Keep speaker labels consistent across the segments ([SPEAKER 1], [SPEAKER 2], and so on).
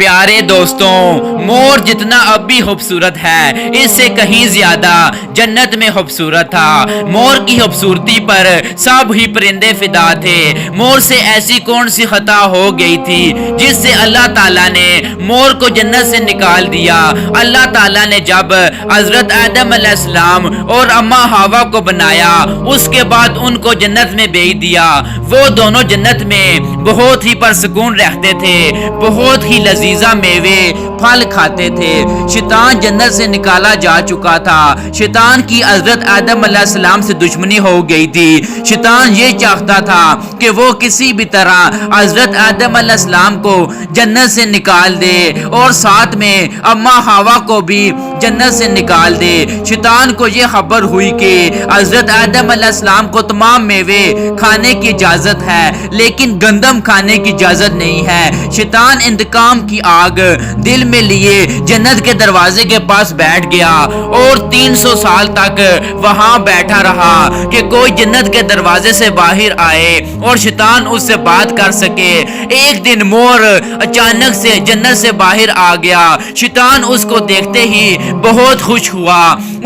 [SPEAKER 1] پیارے دوستوں، مور جتنا اب بھی خوبصورت ہے اس سے کہیں زیادہ جنت میں خوبصورت تھا۔ مور کی خوبصورتی پر سب ہی پرندے فدا تھے۔ مور سے ایسی کون سی خطا ہو گئی تھی جس سے اللہ تعالیٰ نے مور کو جنت سے نکال دیا؟ اللہ تعالیٰ نے جب حضرت آدم علیہ السلام اور اماں حوا کو بنایا، اس کے بعد ان کو جنت میں بھیج دیا۔ وہ دونوں جنت میں بہت ہی پرسکون رہتے تھے، بہت ہی لذیذہ میوے پھل کھاتے تھے۔ شیطان جنت سے نکالا جا چکا تھا۔ شیطان کی حضرت آدم علیہ السلام سے دشمنی ہو گئی تھی۔ شیطان یہ چاہتا تھا کہ وہ کسی بھی طرح حضرت آدم علیہ السلام کو جنت سے نکال دے اور ساتھ میں اماں حوا کو بھی جنت سے نکال دے۔ شیطان کو یہ خبر ہوئی کہ حضرت آدم علیہ السلام کو تمام میوے کھانے کی اجازت ہے لیکن گندم کھانے کی اجازت نہیں ہے۔ شیطان انتقام کی آگ دل میں لیے جنت کے دروازے کے پاس بیٹھ گیا اور 300 سال تک وہاں بیٹھا رہا کہ کوئی جنت کے دروازے سے باہر آئے اور شیطان اس سے بات کر سکے۔ ایک دن مور اچانک سے جنت سے باہر آ گیا۔ شیطان اس کو دیکھتے ہی بہت خوش ہوا،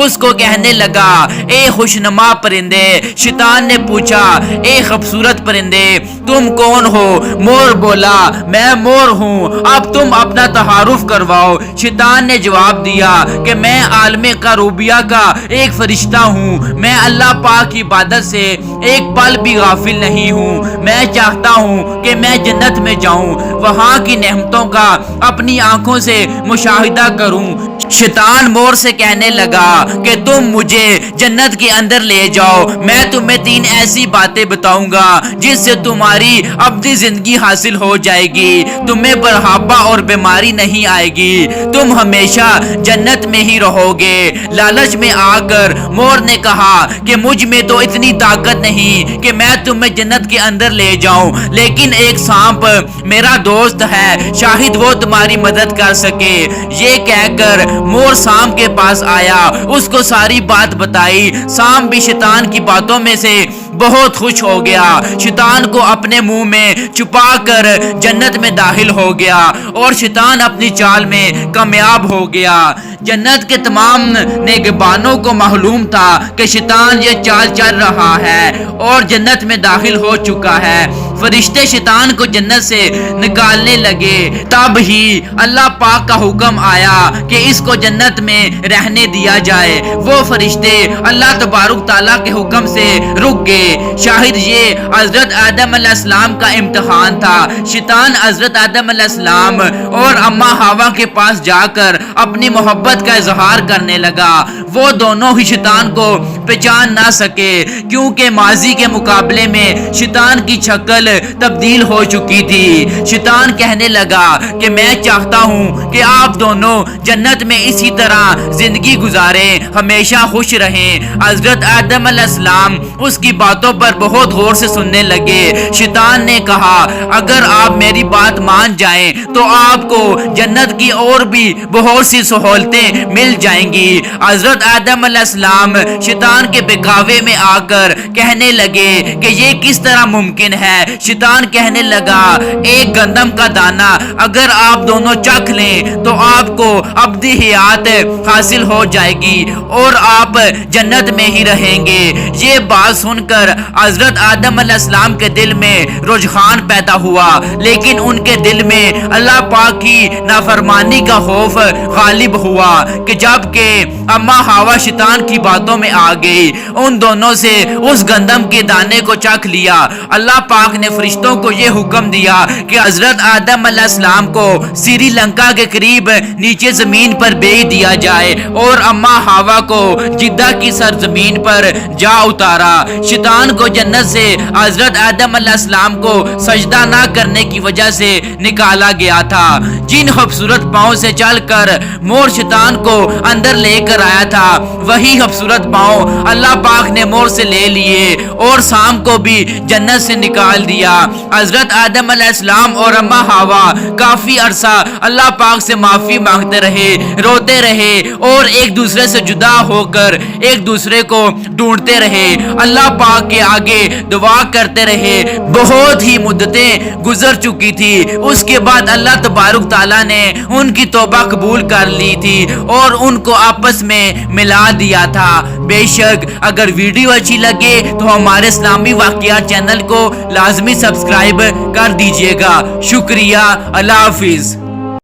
[SPEAKER 1] اس کو کہنے لگا، اے خوشنما پرندے۔ شیطان نے پوچھا، اے خوبصورت پرندے تم کون ہو؟ مور بولا، میں مور ہوں، اب تم اپنا تعارف کرواؤ۔ شیطان نے جواب دیا کہ میں عالم کروبیہ کا ایک فرشتہ ہوں، میں اللہ پاک کی عبادت سے ایک پل بھی غافل نہیں ہوں۔ میں چاہتا ہوں کہ میں جنت میں جاؤں، وہاں کی نعمتوں کا اپنی آنکھوں سے مشاہدہ کروں۔ شیطان مور سے کہنے لگا کہ تم مجھے جنت کے اندر لے جاؤ، میں تمہیں 3 ایسی باتیں بتاؤں گا جس سے تمہاری ابدی زندگی حاصل ہو جائے گی، تمہیں بڑھاپا اور بیماری نہیں آئے گی، تم ہمیشہ جنت میں ہی رہو گے۔ لالچ میں آ کر مور نے کہا کہ مجھ میں تو اتنی طاقت نہیں کہ میں تمہیں جنت کے اندر لے جاؤں، لیکن ایک سانپ میرا دوست ہے، شاید وہ تمہاری مدد کر سکے۔ یہ کہہ کر مور سانپ کے پاس آیا، اس کو ساری بات بتائی۔ سانپ بھی شیطان کی باتوں میں سے بہت خوش ہو گیا، شیطان کو اپنے منہ میں چھپا کر جنت میں داخل ہو گیا اور شیطان اپنی چال میں کامیاب ہو گیا۔ جنت کے تمام نگہبانوں کو معلوم تھا کہ شیطان یہ چال چل رہا ہے اور جنت میں داخل ہو چکا ہے۔ فرشتے شیطان کو جنت سے نکالنے لگے، تب ہی اللہ پاک کا حکم آیا کہ اس کو جنت میں رہنے دیا جائے۔ وہ فرشتے اللہ تبارک تعالیٰ کے حکم سے رک گئے۔ شاہد یہ حضرت آدم علیہ السلام کا امتحان تھا۔ شیطان حضرت آدم علیہ السلام اور اماں حوا کے پاس جا کر اپنی محبت کا اظہار کرنے لگا۔ وہ دونوں ہی شیطان کو پہچان نہ سکے کیونکہ ماضی کے مقابلے میں شیطان کی شکل تبدیل ہو چکی تھی۔ شیطان کہنے لگا کہ میں چاہتا ہوں کہ آپ دونوں جنت میں اسی طرح زندگی گزاریں، ہمیشہ خوش رہیں۔ حضرت آدم علیہ السلام اس کی باتوں پر بہت غور سے سننے لگے۔ شیطان نے کہا، اگر آپ میری بات مان جائیں تو آپ کو جنت کی اور بھی بہت سی سہولتیں مل جائیں گی۔ حضرت آدم علیہ السلام شیطان کے بہکاوے میں آ کر کہنے لگے کہ یہ کس طرح ممکن ہے؟ شیطان کہنے لگا، ایک گندم کا دانہ اگر آپ دونوں چکھ لیں تو آپ کو ابدی حیات حاصل ہو جائے گی اور آپ جنت میں ہی رہیں گے۔ یہ بات سن کر حضرت آدم علیہ السلام کے دل میں رجحان پیدا ہوا، لیکن ان کے دل میں اللہ پاک کی نافرمانی کا خوف غالب ہوا کہ جب کہ اماں حوا شیطان کی باتوں میں آ گئی، ان دونوں سے اس گندم کے دانے کو چکھ لیا۔ اللہ پاک نے فرشتوں کو یہ حکم دیا کہ حضرت آدم علیہ السلام کو سری لنکا کے قریب نیچے زمین پر بیچ دیا جائے اور اماں حوا کو جدہ کی سرزمین پر جا اتارا۔ شیطان کو جنت سے حضرت آدم علیہ السلام کو سجدہ نہ کرنے کی وجہ سے نکالا گیا تھا۔ جن خوبصورت پاؤں سے چل کر مور شیطان شیطان کو اندر لے کر آیا تھا وہی خوبصورت پاؤں اللہ پاک نے مور سے لے لیے اور سام کو بھی جنت سے نکال دیا۔ حضرت آدم علیہ السلام اور اماں حوا کافی عرصہ اللہ پاک سے معافی مانگتے رہے، روتے رہے اور ایک دوسرے سے جدا ہو کر ایک دوسرے کو ڈھونڈتے رہے، اللہ پاک کے آگے دعا کرتے رہے۔ بہت ہی مدتیں گزر چکی تھی، اس کے بعد اللہ تبارک تعالیٰ نے ان کی توبہ قبول کر لی تھی اور ان کو آپس میں ملا دیا تھا۔ بے شک اگر ویڈیو اچھی لگے تو ہمارے اسلامی واقعات چینل کو لازمی سبسکرائب کر دیجئے گا۔ شکریہ، اللہ حافظ۔